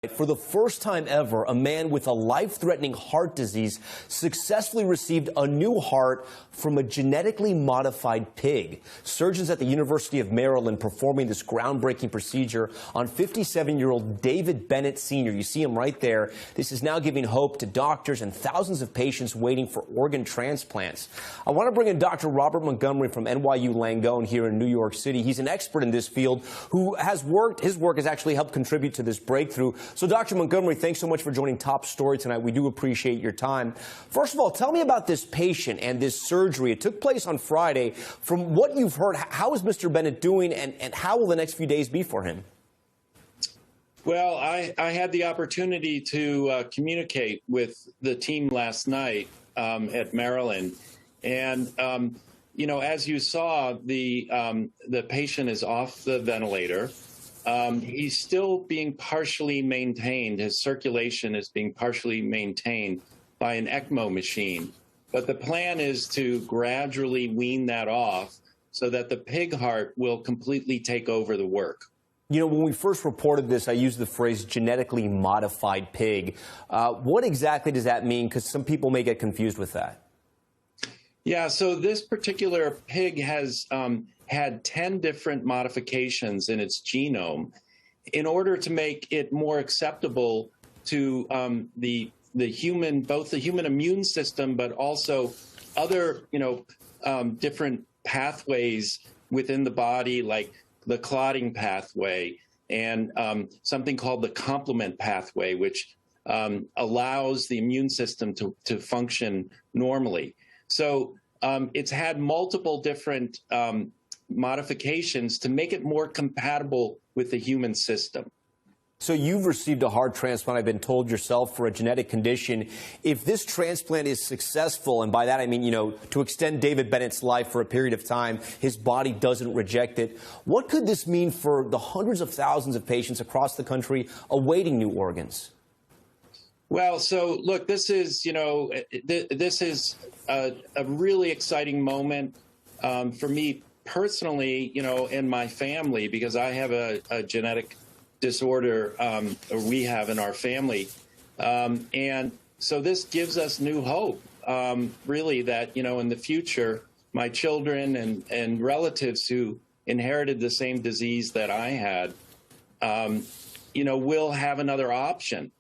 For the first time ever, a man with a life-threatening heart disease successfully received a new heart from a genetically modified pig. Surgeons at the University of Maryland performing this groundbreaking procedure on 57-year-old David Bennett Sr. You see him right there. This is now giving hope to doctors and thousands of patients waiting for organ transplants. I want to bring in Dr. Robert Montgomery from NYU Langone here in New York City. He's an expert in this field who his work has actually helped contribute to this breakthrough. So, Dr. Montgomery, thanks so much for joining Top Story tonight. We do appreciate your time. First of all, tell me about this patient and this surgery. It took place on Friday. From what you've heard, how is Mr. Bennett doing, and how will the next few days be for him? Well, I had the opportunity to communicate with the team last night at Maryland. And, you know, as you saw, the patient is off the ventilator. He's still being partially maintained. His circulation is being partially maintained by an ECMO machine. But the plan is to gradually wean that off so that the pig heart will completely take over the work. You know, when we first reported this, I used the phrase genetically modified pig. What exactly does that mean? Because some people may get confused with that. Yeah, so this particular pig has had 10 different modifications in its genome in order to make it more acceptable to the human, both the human immune system, but also other, different pathways within the body, like the clotting pathway and something called the complement pathway, which allows the immune system to function normally. So it's had multiple different modifications to make it more compatible with the human system. So you've received a heart transplant, I've been told yourself, for a genetic condition. If this transplant is successful, and by that I mean, to extend David Bennett's life for a period of time, his body doesn't reject it, what could this mean for the hundreds of thousands of patients across the country awaiting new organs? Well, so look, this is, this is a really exciting moment for me personally, and my family, because I have a genetic disorder, or we have in our family. And so this gives us new hope, really, that, in the future, my children and relatives who inherited the same disease that I had, will have another option.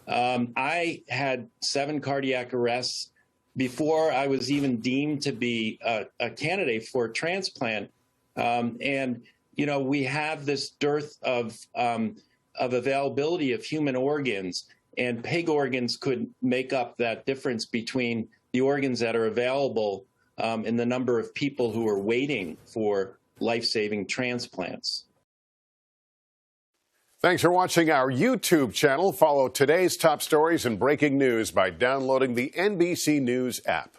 I had 7 cardiac arrests before I was even deemed to be a candidate for transplant. And we have this dearth of availability of human organs, and pig organs could make up that difference between the organs that are available and the number of people who are waiting for life-saving transplants. Thanks for watching our YouTube channel. Follow today's top stories and breaking news by downloading the NBC News app.